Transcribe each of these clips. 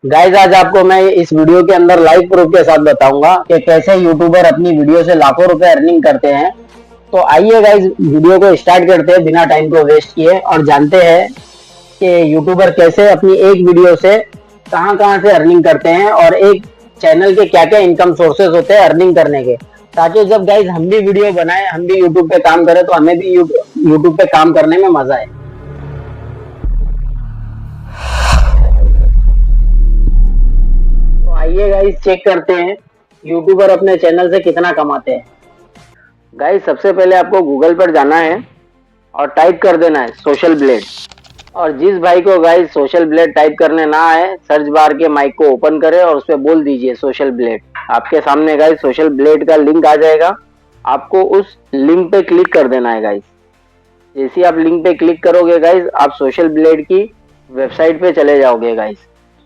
Guys आज आपको मैं इस वीडियो के अंदर लाइव प्रूफ के साथ बताऊंगा कि कैसे यूट्यूबर अपनी वीडियो से लाखों रुपए अर्निंग करते हैं। तो आइए गाइज वीडियो को स्टार्ट करते हैं बिना टाइम को वेस्ट किए और जानते हैं कि यूट्यूबर कैसे अपनी एक वीडियो से कहां कहां से अर्निंग करते हैं और एक चैनल के क्या क्या इनकम सोर्सेज होते हैं अर्निंग करने के, ताकि जब गाइज हम भी वीडियो बनाए, हम भी यूट्यूब पे काम करें तो हमें भी यूट्यूब पे काम करने में मजा आए। आइए गाइस चेक करते हैं यूट्यूबर अपने चैनल से कितना कमाते हैं। गाइस सबसे पहले आपको गूगल पर जाना है और टाइप कर देना है सोशल ब्लेड। और जिस भाई को गाइस सोशल ब्लेड टाइप करने ना आए, सर्च बार के माइक को ओपन करें और उस पर बोल दीजिए सोशल ब्लेड। आपके सामने गाइस सोशल ब्लेड का लिंक आ जाएगा, आपको उस लिंक पे क्लिक कर देना है गाइस। जैसे ही आप लिंक पे क्लिक करोगे गाइस, आप सोशल ब्लेड की वेबसाइट पे चले जाओगे गाइस।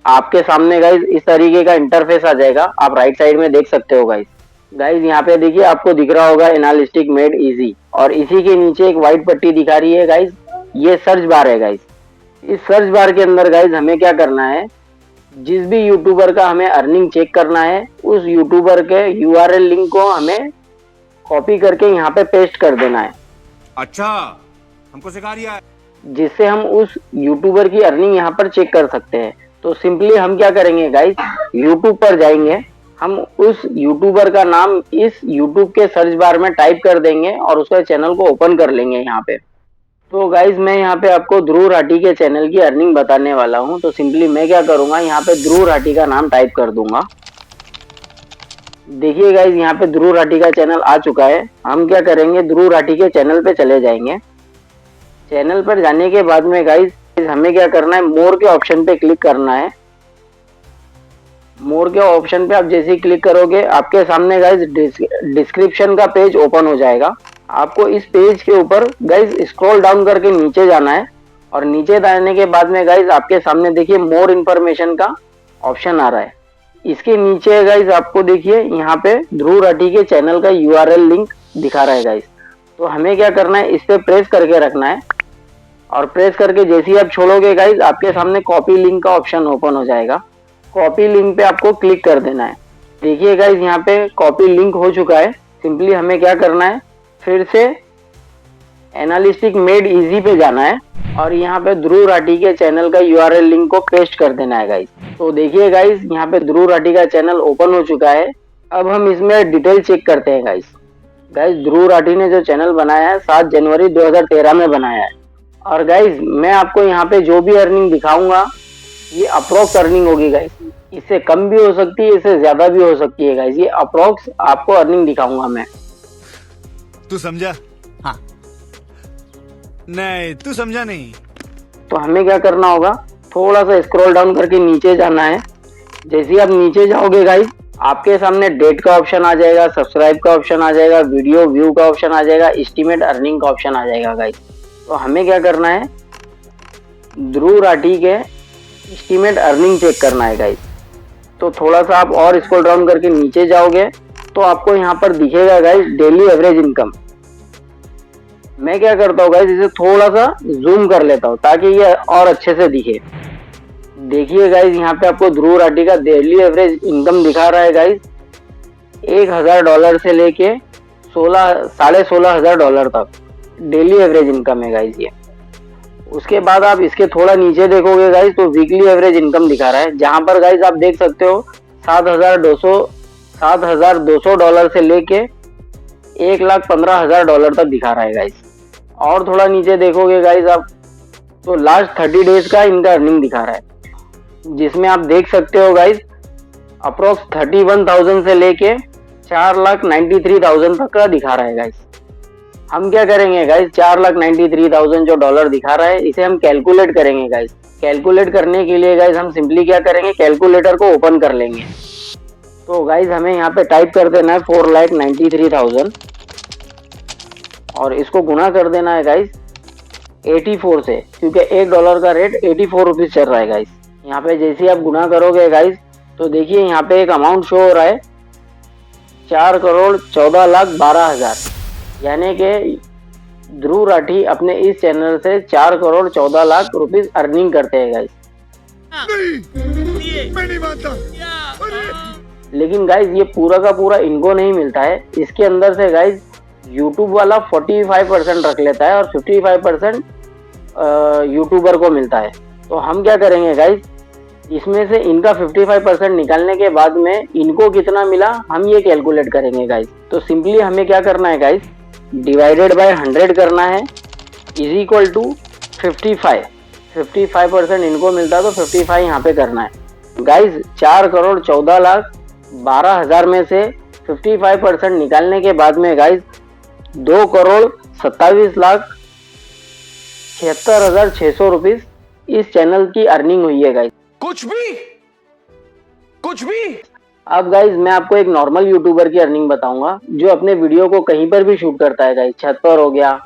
आपके सामने गाइज इस तरीके का इंटरफेस आ जाएगा, आप राइट साइड में देख सकते हो गाइज। गाइज यहाँ पे देखिए आपको दिख रहा होगा एनालिस्टिक मेड इजी, और इसी के नीचे एक व्हाइट पट्टी दिखा रही है गाइज, ये सर्च बार है गाइज। इस सर्च बार के अंदर गाइज हमें क्या करना है, जिस भी यूट्यूबर का हमें अर्निंग चेक करना है, उस यूट्यूबर के यूआरएल लिंक को हमें कॉपी करके यहाँ पे पेस्ट कर देना है। अच्छा, हमको सिखा रिया है, जिससे हम उस यूट्यूबर की अर्निंग यहाँ पर चेक कर सकते हैं। तो सिंपली हम क्या करेंगे गाइस, यूट्यूब पर जाएंगे, हम उस यूट्यूबर का नाम इस यूट्यूब के सर्च बार में टाइप कर देंगे और उसके चैनल को ओपन कर लेंगे यहाँ पे। तो गाइस मैं यहाँ पे आपको ध्रुव राठी के चैनल की अर्निंग बताने वाला हूँ। तो सिंपली मैं क्या करूंगा, यहाँ पे ध्रुव राठी का नाम टाइप कर दूंगा। देखिए गाइस यहाँ पे ध्रुव राठी का चैनल आ चुका है। हम क्या करेंगे, ध्रुव राठी के चैनल पे चले जाएंगे। चैनल पर जाने के बाद में गाइस हमें क्या करना है, मोर के ऑप्शन पे क्लिक करना है। मोर के ऑप्शन पे आप जैसे ही क्लिक करोगे, आपके सामने गाइस डिस्क्रिप्शन का पेज ओपन हो जाएगा। आपको इस पेज के ऊपर गाइस स्क्रॉल डाउन करके नीचे जाना है, और नीचे जाने के बाद में गाइस आपके सामने देखिए मोर इन्फॉर्मेशन का ऑप्शन आ रहा है। इसके नीचे गाइस आपको देखिए यहाँ पे ध्रुव राठी के चैनल का यूआरएल लिंक दिखा रहा है गाइस। तो हमें क्या करना है, इस पे प्रेस करके रखना है, और प्रेस करके जैसे ही आप छोड़ोगे गाइज, आपके सामने कॉपी लिंक का ऑप्शन ओपन हो जाएगा। कॉपी लिंक पे आपको क्लिक कर देना है। देखिए गाइज यहाँ पे कॉपी लिंक हो चुका है। सिंपली हमें क्या करना है, फिर से एनालिस्टिक मेड इजी पे जाना है, और यहाँ पे ध्रुव राठी के चैनल का यूआरएल लिंक को पेस्ट कर देना है गाइज। तो देखिए गाइज यहाँ पे ध्रुव राठी का चैनल ओपन हो चुका है। अब हम इसमें डिटेल चेक करते हैं गाइज। गाइज ध्रुव राठी ने जो चैनल बनाया है 7 जनवरी 2013 में बनाया है। और गाइज मैं आपको यहाँ पे जो भी अर्निंग दिखाऊंगा, ये अप्रोक्स अर्निंग होगी गाइज। इससे कम भी हो सकती है, इससे ज्यादा भी हो सकती है गाइज। ये अप्रोक्स आपको अर्निंग दिखाऊंगा मैं। तू समझा? हाँ, नहीं तू समझा नहीं। तो हमें क्या करना होगा, थोड़ा सा स्क्रॉल डाउन करके नीचे जाना है। जैसे ही आप नीचे जाओगे गाइज, आपके सामने डेट का ऑप्शन आ जाएगा, सब्सक्राइब का ऑप्शन आ जाएगा, वीडियो व्यू का ऑप्शन आ जाएगा, एस्टिमेट अर्निंग का ऑप्शन आ जाएगा गाइज। तो हमें क्या करना है, ध्रुव राठी के एस्टिमेट अर्निंग चेक करना है गाइस। तो थोड़ा सा आप और स्क्रॉल डाउन करके नीचे जाओगे तो आपको यहाँ पर दिखेगा गाइस डेली एवरेज इनकम। मैं क्या करता हूँ गाइस, इसे थोड़ा सा जूम कर लेता हूँ ताकि ये और अच्छे से दिखे। देखिए गाइस यहाँ पे आपको ध्रुव राठी का डेली एवरेज इनकम दिखा रहा है गाइस, $1000 से लेके 16,500 डॉलर तक डेली एवरेज इनकम है गाइस ये। उसके बाद आप इसके थोड़ा नीचे देखोगे गाइस, तो वीकली एवरेज इनकम दिखा रहा है, जहां पर गाइस आप देख सकते हो $7,200 से लेके $1,15,000 तक दिखा रहा है गाइस। और थोड़ा नीचे देखोगे गाइस आप, तो लास्ट 30 डेज का इनका अर्निंग दिखा रहा है, जिसमें आप देख सकते हो गाइस अप्रोक्स 31,000 से लेके 4,93,000 तक का दिखा रहा है गाइस। हम क्या करेंगे गाइस, 4,93,000 जो डॉलर दिखा रहा है, इसे हम कैलकुलेट करेंगे गाइस। कैलकुलेट करने के लिए गाइस हम सिंपली क्या करेंगे, कैलकुलेटर को ओपन कर लेंगे। तो गाइस हमें यहाँ पे टाइप कर देना है 4,93,000, और इसको गुना कर देना है गाइस 84 से, क्योंकि $1 का रेट 84 रुपीज चल रहा है गाइस। यहाँ पे जैसे ही आप गुना करोगे गाइस, तो देखिए यहाँ पे एक अमाउंट शो हो रहा है 4,14,12,000, यानी कि ध्रुव राठी अपने इस चैनल से 4,14,00,000 रुपीज अर्निंग करते हैं गाइस। मैं नहीं मानता। लेकिन गाइज ये पूरा का पूरा इनको नहीं मिलता है, इसके अंदर से गाइज यूट्यूब वाला 45% रख लेता है और 55% यूट्यूबर को मिलता है। तो हम क्या करेंगे गाइज, इसमें से इनका 55% निकालने के बाद में इनको कितना मिला हम ये कैलकुलेट करेंगे गाइज। तो सिंपली हमें क्या करना है गाइज, डिवाइडेड बाय 100 करना है इज इक्वल टू 55% इनको मिलता है तो 55 यहाँ पे करना है गाइज। 4,14,12,000 में से 55% निकालने के बाद में गाइज 2,27,76,600 रुपीज इस चैनल की अर्निंग हुई है गाइज। कुछ भी। अब गाइज मैं आपको एक नॉर्मल यूट्यूबर की अर्निंग बताऊंगा जो अपने वीडियो को कहीं पर भी शूट करता है गाइज, छत पर हो गया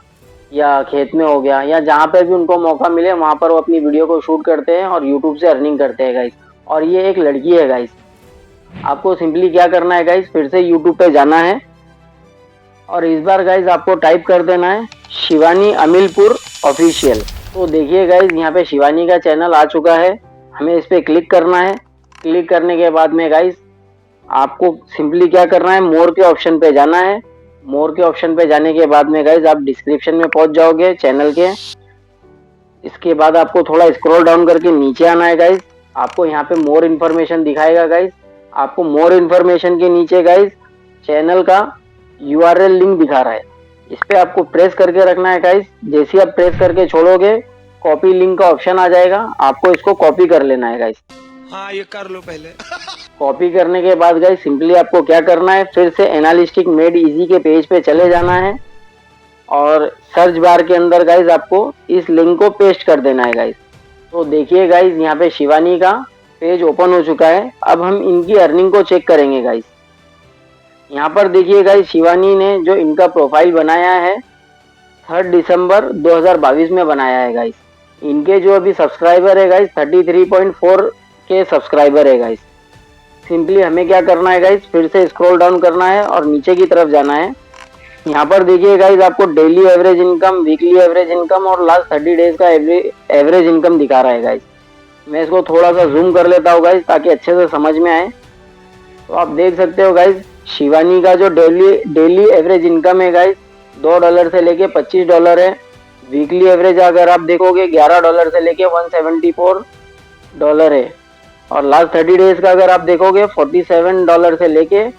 या खेत में हो गया या जहाँ पे भी उनको मौका मिले वहां पर वो अपनी वीडियो को शूट करते हैं और यूट्यूब से अर्निंग करते हैं गाइज। और ये एक लड़की है गाइज। आपको सिंपली क्या करना है गाइज, फिर से यूट्यूब पे जाना है और इस बार गाइज आपको टाइप कर देना है शिवानी अमिलपुर ऑफिशियल। तो देखिए गाइज यहाँ पे शिवानी का चैनल आ चुका है, हमें इस पे क्लिक करना है। क्लिक करने के बाद में गाइज आपको सिंपली क्या करना है, मोर के ऑप्शन पे जाना है। मोर के ऑप्शन पे जाने के बाद में गाइज आप डिस्क्रिप्शन में पहुंच जाओगे चैनल के। इसके बाद आपको थोड़ा स्क्रॉल डाउन करके नीचे आना है गाइज, आपको यहाँ पे मोर इन्फॉर्मेशन दिखाएगा गाइज। आपको मोर इन्फॉर्मेशन के नीचे गाइज चैनल का URL लिंक दिखा रहा है, इस पे आपको प्रेस करके रखना है गाइज। जैसे ही आप प्रेस करके छोड़ोगे कॉपी लिंक का ऑप्शन आ जाएगा, आपको इसको कॉपी कर लेना है गाइज। हाँ ये कर लो पहले। कॉपी करने के बाद गाइज सिंपली आपको क्या करना है, फिर से एनालिस्टिक मेड इजी के पेज पे चले जाना है और सर्च बार के अंदर गाइज आपको इस लिंक को पेस्ट कर देना है गाइज। तो देखिए गाइज यहाँ पे शिवानी का पेज ओपन हो चुका है। अब हम इनकी अर्निंग को चेक करेंगे गाइज। यहाँ पर देखिए गाइज शिवानी ने जो इनका प्रोफाइल बनाया है 3 दिसंबर 2022 में बनाया है गाइज। इनके जो अभी सब्सक्राइबर है गाइज 33.4 के सब्सक्राइबर है गाइज। सिंपली हमें क्या करना है गाइज, फिर से स्क्रॉल डाउन करना है और नीचे की तरफ जाना है। यहाँ पर देखिए गाइज आपको daily average income, weekly average income और लास्ट 30 डेज का एवरेज इनकम दिखा रहा है गाइज। मैं इसको थोड़ा सा जूम कर लेता हूँ गाइज ताकि अच्छे से समझ में आए। तो आप देख सकते हो गाइज शिवानी का जो डेली एवरेज इनकम है गाइज $2 से लेके $25 है। वीकली एवरेज अगर आप देखोगे $11 से लेके $174 है और लास्ट 30 डेज का अगर आप देखोगे $47 से लेके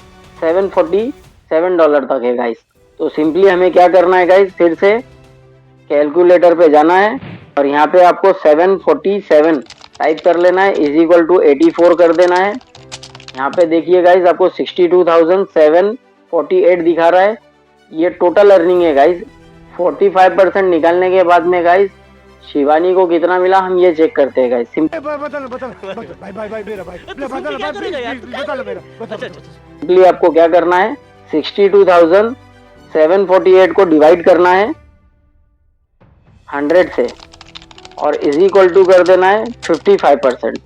$747 तक है गाइज। तो सिंपली हमें क्या करना है गाइज, फिर से कैलकुलेटर पे जाना है और यहाँ पे आपको 747 टाइप कर लेना है इज इक्वल टू 84 कर देना है। यहाँ पे देखिए गाइज आपको 62,748 दिखा रहा है, ये टोटल अर्निंग है गाइज। 45% निकालने के बाद में गाइज शिवानी को कितना मिला हम ये चेक करते हैं गाइज। सिंपली आपको क्या करना है, 62,748 को डिवाइड करना है 100 से और इज इक्वल टू कर देना है 55%।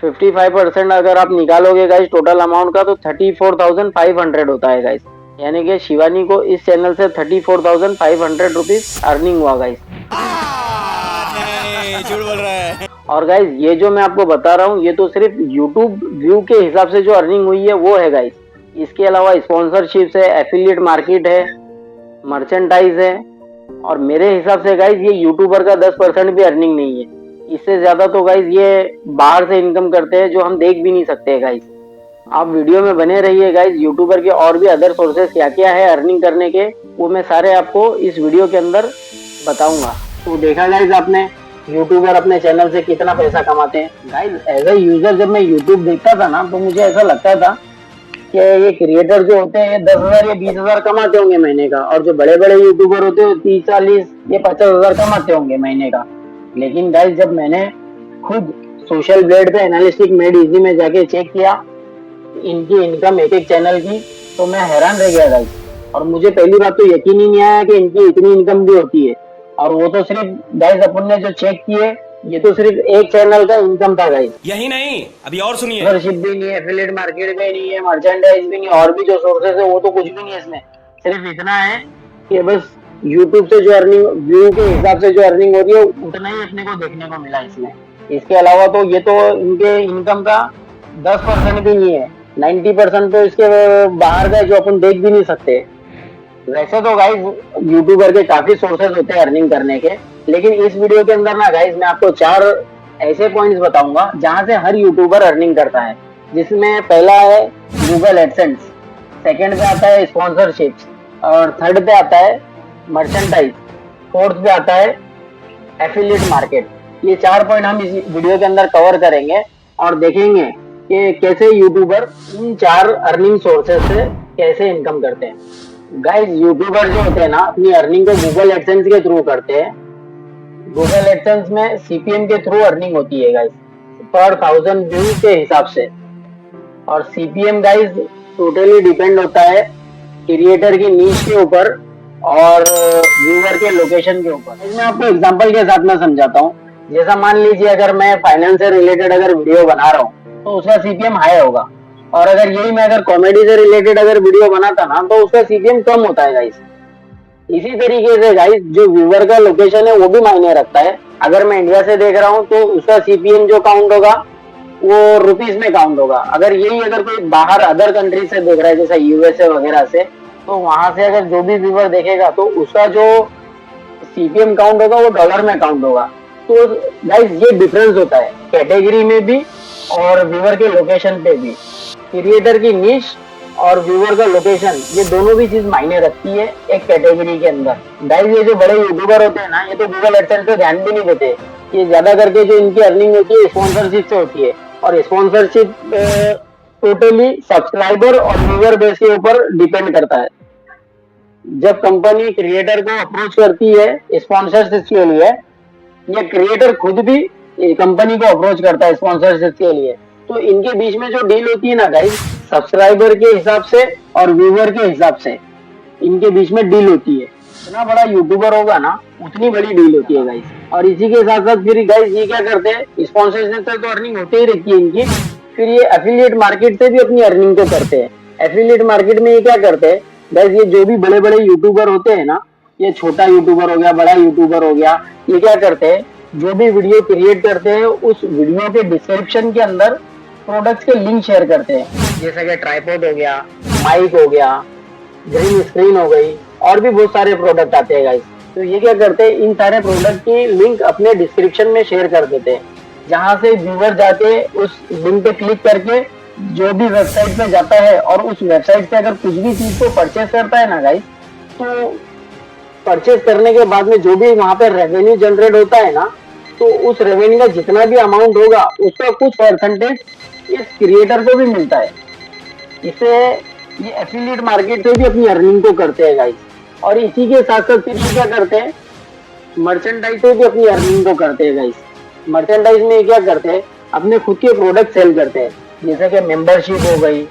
55% अगर आप निकालोगे गाइज टोटल अमाउंट का तो 34,500 होता है गाइज। यानी कि शिवानी को इस चैनल से 34,500 रुपीज अर्निंग हुआ गाइज। झूठ बोल रहा है। और गाइज ये जो मैं आपको बता रहा हूँ ये तो सिर्फ यूट्यूब व्यू के हिसाब से जो अर्निंग हुई है वो है गाइज। इसके अलावा स्पॉन्सरशिप है, एफिलिएट मार्केट है, मर्चेंडाइज है और मेरे हिसाब से गाइज ये यूट्यूबर का 10% भी अर्निंग नहीं है। इससे ज्यादा तो गाइज ये बाहर से इनकम करते हैं जो हम देख भी नहीं सकते गाइज। आप वीडियो में बने रहिए गाइज, यूट्यूबर के और भी अदर सोर्सेस क्या क्या है अर्निंग करने के वो मैं सारे आपको इस वीडियो के अंदर बताऊंगा। तो देखा गाइज आपने यूट्यूबर अपने चैनल से कितना पैसा कमाते हैं। गाइज एज ए यूजर जब मैं यूट्यूब देखता था ना तो मुझे ऐसा लगता था कि ये क्रिएटर जो होते हैं ये 10,000 या 20,000 कमाते होंगे महीने का और जो बड़े बड़े यूट्यूबर होते हैं 30, 40 या 50,000 कमाते होंगे महीने का। लेकिन गाइज जब मैंने खुद सोशल ब्लेड पे एनालिस्टिक मेड इजी में जाके चेक किया इनकी इनकम एक एक चैनल की तो मैं हैरान रह गया गाइज। और मुझे पहली बात तो यकीन ही नहीं आया कि इनकी इतनी इनकम भी होती है। और वो तो सिर्फ गाइज अपन ने जो चेक किए ये तो सिर्फ एक चैनल का इनकम था गाइज। यही नहीं अभी और सुनिए, मेंबरशिप भी नहीं है, एफिलिएट मार्केट भी नहीं है, मर्चेंडाइज भी नहीं, और भी जो सोर्सेस है वो तो कुछ भी नहीं है इसमें। सिर्फ इतना है कि बस यूट्यूब से जो अर्निंग व्यू के हिसाब से जो अर्निंग हो रही है उतना ही अपने को देखने को मिला इसमें। इसके अलावा तो ये तो इनके इनकम का 10% भी नहीं है, 90% तो इसके बाहर का है, जो अपन देख भी नहीं सकते। वैसे तो गाइज यूट्यूबर के काफी सोर्सेस होते हैं अर्निंग करने के, लेकिन इस वीडियो के अंदर ना गाइज मैं आपको 4 ऐसे पॉइंट्स बताऊंगा जहां से हर यूट्यूबर अर्निंग करता है। जिसमें पहला है गूगल एडसेंस, सेकंड पे आता है स्पॉन्सरशिप्स, और थर्ड पे आता है मर्चेंडाइज, फोर्थ पे आता है एफिलिएट मार्केट। ये 4 पॉइंट हम इस वीडियो के अंदर कवर करेंगे और देखेंगे कि कैसे यूट्यूबर इन 4 अर्निंग सोर्सेस से कैसे इनकम करते हैं। गाइस यूट्यूबर जो होते हैं ना अपनी अर्निंग को गूगल एडसेंस के थ्रू करते हैं। गूगल एडसेंस में सीपीएम के थ्रू अर्निंग होती है गाइस, पर 1000 व्यूज के हिसाब से। और सीपीएम गाइस टोटली डिपेंड होता है क्रिएटर की नीश के ऊपर और व्यूअर के लोकेशन के ऊपर। मैं आपको एग्जांपल के साथ में समझाता हूँ। जैसा मान लीजिए अगर मैं फाइनेंस से रिलेटेड अगर वीडियो बना रहा हूँ तो उसका सीपीएम हाई होगा, और अगर यही मैं अगर कॉमेडी से रिलेटेड अगर वीडियो बनाता ना तो उसका सीपीएम कम होता है गाइस। इसी तरीके से गाइस जो व्यूअर का लोकेशन है वो भी मायने रखता है। अगर मैं इंडिया से देख रहा हूँ तो उसका सीपीएम जो काउंट होगा वो रुपीस में काउंट होगा। अगर यही अगर कोई बाहर अदर कंट्री से देख रहा है जैसा यूएसए वगैरह से, तो वहां से अगर जो भी व्यूअर देखेगा तो उसका जो सीपीएम काउंट होगा वो डॉलर में काउंट होगा। तो गाइस ये डिफरेंस होता है कैटेगरी में भी और व्यूअर के लोकेशन पे भी। क्रिएटर की निश और व्यूअर का लोकेशन ये दोनों भी चीज मायने रखती है एक कैटेगरी के अंदर। गाइस ये जो बड़े यूट्यूबर होते हैं ना ये तो गूगल एडसेंस पे ध्यान भी नहीं देते। ये ज्यादा करके जो इनकी अर्निंग होती है स्पॉन्सरशिप से होती है, और स्पॉन्सरशिप टोटली सब्सक्राइबर और व्यूअर बेस के ऊपर डिपेंड करता है। जब कंपनी क्रिएटर को अप्रोच करती है स्पॉन्सरशिप के लिए, या क्रिएटर खुद भी कंपनी को अप्रोच करता है स्पॉन्सरशिप के लिए, तो इनके बीच में जो डील होती है ना गाइस सब्सक्राइबर के हिसाब से और व्यूअर के हिसाब से इनके बीच में डील होती है। इतना बड़ा यूट्यूबर होगा ना उतनी बड़ी डील होती है गाइस। और इसी के साथ साथ फिर गाइस ये क्या करते हैं, स्पॉन्सरशिप से तो अर्निंग होती ही रहती है इनकी, फिर ये एफिलिएट मार्केट से भी अपनी अर्निंग को करते हैं। एफिलिएट मार्केट में ये क्या करते हैं गाइस, ये जो भी बड़े बड़े यूट्यूबर होते हैं ना, ये छोटा यूट्यूबर हो गया बड़ा यूट्यूबर हो गया, ये क्या करते हैं जो भी वीडियो क्रिएट करते हैं उस वीडियो के डिस्क्रिप्शन के अंदर प्रोडक्ट्स के लिंक शेयर करते हैं। जैसे कि ट्राइपॉड हो गया, माइक हो गया, ग्रीन स्क्रीन हो गई, और भी बहुत सारे प्रोडक्ट आते हैं गाइस। तो ये क्या करते हैं इन सारे प्रोडक्ट की लिंक अपने डिस्क्रिप्शन में शेयर कर देते हैं, जहां से व्यूअर जाके उस लिंक पे क्लिक करके जो भी वेबसाइट पे जाता है और उस वेबसाइट पे अगर कुछ भी चीज को परचेस करता है ना गाइस, तो परचेस करने के बाद में जो भी वहां पे रेवेन्यू जनरेट होता है ना, तो उस रेवेन्यू का जितना भी अमाउंट होगा उसका कुछ परसेंटेज इस क्रिएटर को भी मिलता है। इससे ये एफिलिएट मार्केट से भी अपनी अर्निंग को करते हैं गाइस। और इसी के साथ साथ फिर क्या करते हैं मर्चेंडाइज से भी अपनी अर्निंग को करते हैं गाइस। मर्चेंडाइज में क्या करते हैं अपने खुद के प्रोडक्ट सेल करते हैं, जैसे कि मेंबरशिप हो गई,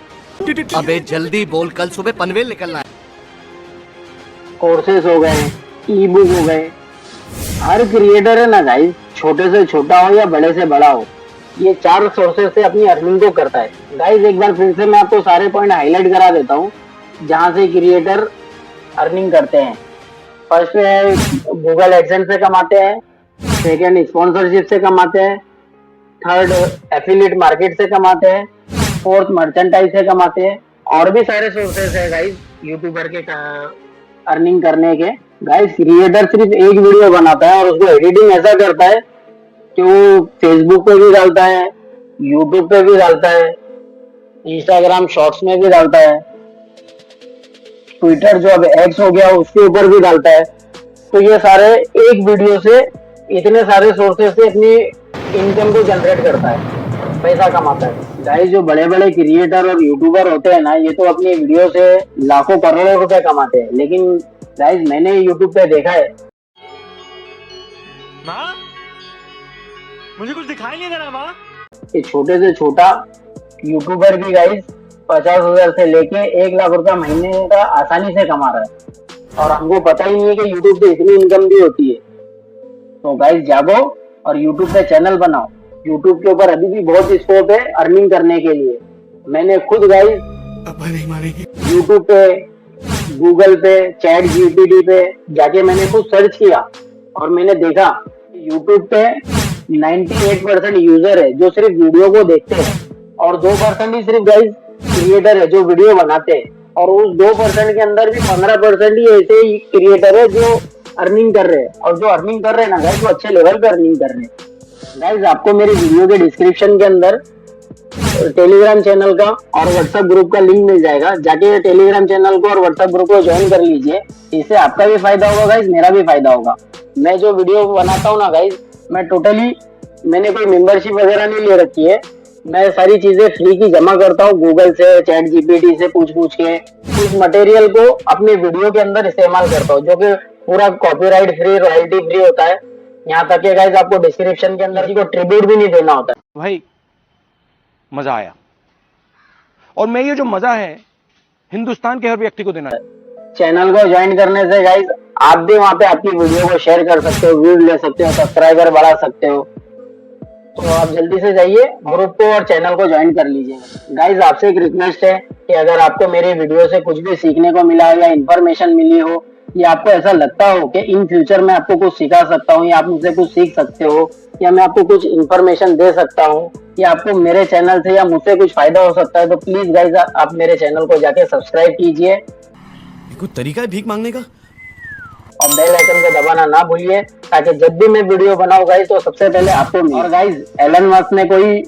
अबे जल्दी बोल, कल सुबह पनवेल निकलना है, कोर्सेस हो गए, ई बुक हो गए। हर क्रिएटर है ना गाइस, छोटे से छोटा हो या बड़े से बड़ा हो, ये 4 सोर्सेस से अपनी अर्निंग को करता है। गाइस एक बार फिर से मैं आपको सारे पॉइंट हाईलाइट करा देता हूँ जहां से क्रिएटर अर्निंग करते हैं। फर्स्ट है गूगल एडसेंस से कमाते हैं, सेकंड स्पॉन्सरशिप से कमाते हैं, थर्ड एफिलिएट मार्केट से कमाते हैं, फोर्थ मर्चेंडाइज से कमाते हैं। और भी सारे सोर्सेस है गाइस यूट्यूबर के अर्निंग करने के। गाइस क्रिएटर सिर्फ एक वीडियो बनाता है और उसको एडिटिंग ऐसा करता है कि वो फेसबुक पे भी डालता है, यूट्यूब पे भी डालता है, इंस्टाग्राम शॉर्ट्स में भी डालता है, ट्विटर जो अब एक्स हो गया उसके ऊपर भी डालता है। तो ये सारे एक वीडियो से इतने सारे सोर्सेस से अपनी इनकम को जनरेट करता है, पैसा कमाता है। गाइस जो बड़े बड़े क्रिएटर और यूट्यूबर होते हैं ना, ये तो अपनी वीडियो से लाखों करोड़ों रुपए कमाते हैं, लेकिन गाइस मैंने यूट्यूब पे देखा है माँ मुझे कुछ दिखाई नहीं दे रहा माँ, कि छोटे से छोटा यूट्यूबर भी गाइस 50,000 से लेके 1 लाख रुपया महीने का आसानी से कमा रहा है, और हमको पता ही नहीं है कि यूट्यूब पे इतनी इनकम भी होती है। तो गाइस जागो और यूट्यूब पे चैनल बनाओ। यूट्यूब के ऊपर अभी भी बहुत स्कोप है अर्निंग करने के लिए। मैंने खुद गाइस यूट्यूब पे, गूगल पे, चैट जीपीटी पे जाके मैंने खुद सर्च किया और मैंने देखा यूट्यूब पे 98% यूजर है जो सिर्फ वीडियो को देखते हैं और 2% ही सिर्फ गाइज क्रिएटर है जो वीडियो बनाते हैं, और उस 2% के अंदर भी 15% ही ऐसे ही क्रिएटर है जो अर्निंग कर रहे हैं, और जो अर्निंग कर रहे हैं ना गाइज वो अच्छे लेवल पे अर्निंग कर रहे हैं। गाइज आपको मेरी वीडियो के डिस्क्रिप्शन के अंदर टेलीग्राम चैनल का और व्हाट्सएप ग्रुप का लिंक मिल जाएगा, जाके टेलीग्राम चैनल को और व्हाट्सएप ग्रुप को ज्वाइन कर लीजिए। इससे आपका भी फायदा होगा गाइज, मेरा भी फायदा होगा। मैं जो वीडियो बनाता हूँ ना गाइज, मैं टोटली मैंने कोई मेंबरशिप वगैरह नहीं ले रखी है, मैं सारी चीजें फ्री की जमा करता हूँ गूगल से, चैट जीपीटी से पूछ के उस मटेरियल को अपने वीडियो के अंदर इस्तेमाल करता हूँ, जो कि पूरा कॉपीराइट फ्री, रॉयल्टी फ्री होता है। यहाँ तक कि गाइज आपको डिस्क्रिप्शन के अंदर को ट्रिब्यूट भी नहीं देना होता है। भाई मजा आया, और मैं ये जो मजा है हिंदुस्तान के हर व्यक्ति को देना है। चैनल को ज्वाइन करने से गाइज आप भी वहाँ पे आपकी वीडियो को शेयर कर सकते हो, व्यूज ले सकते हो, सब्सक्राइबर बढ़ा सकते हो। तो आप जल्दी से जाइए ग्रुप को और चैनल को ज्वाइन कर लीजिएगा। गाइज आपसे एक रिक्वेस्ट है कि अगर आपको मेरी वीडियो से कुछ भी सीखने को मिला हो या इन्फॉर्मेशन मिली हो, या आपको ऐसा लगता हो कि इन फ्यूचर में आपको कुछ सिखा सकता हूँ या आप मुझसे कुछ सीख सकते हो, या मैं आपको कुछ इन्फॉर्मेशन दे सकता हूँ, या आपको मेरे चैनल से या मुझसे कुछ फायदा हो सकता है, तो प्लीज गाइज आप मेरे चैनल को जाके सब्सक्राइब कीजिए कोई तरीका है भीख मांगने का? और बेल आइकन को दबाना ना भूलिए, ताकि जब भी मैं वीडियो बनाऊं गाइज तो सबसे पहले आपको मिले। और गाइज एलन मस्क ने कोई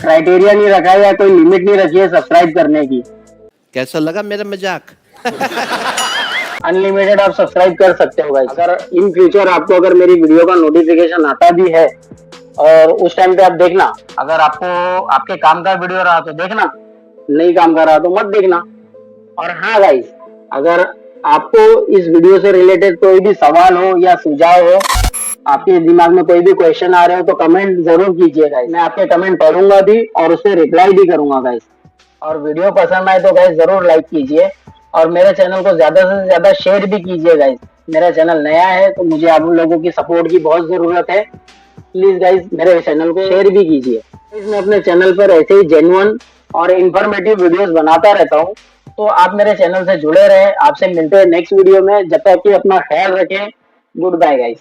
क्राइटेरिया नहीं रखा है या कोई लिमिट नहीं रखी है सब्सक्राइब करने की। कैसा लगा मेरा मजाक? अनलिमिटेड आप सब्सक्राइब कर सकते हो गाइज। अगर इन फ्यूचर आपको अगर मेरी वीडियो का नोटिफिकेशन आता भी है और उस टाइम पे आप देखना, अगर आपको आपके काम का वीडियो रहा तो देखना, नहीं काम कर रहा तो मत देखना। और हाँ गाइज, अगर आपको इस वीडियो से रिलेटेड कोई भी सवाल हो या सुझाव हो, आपके दिमाग में कोई भी क्वेश्चन आ रहे हो, तो कमेंट जरूर कीजिए गाइज। मैं आपके कमेंट पढ़ूंगा भी और उससे रिप्लाई भी करूंगा गाइज। और वीडियो पसंद आए तो गाइज जरूर लाइक कीजिए और मेरे चैनल को ज्यादा से ज्यादा शेयर भी कीजिए गाइज। मेरा चैनल नया है तो मुझे आप लोगों की सपोर्ट की बहुत जरूरत है। प्लीज गाइज मेरे चैनल को शेयर भी कीजिए। मैं अपने चैनल पर ऐसे ही जेन्युइन और इंफॉर्मेटिव वीडियोस बनाता रहता हूँ, तो आप मेरे चैनल से जुड़े रहे। आपसे मिलते हैं नेक्स्ट वीडियो में, जब तक कि अपना ख्याल रखें। Goodbye guys.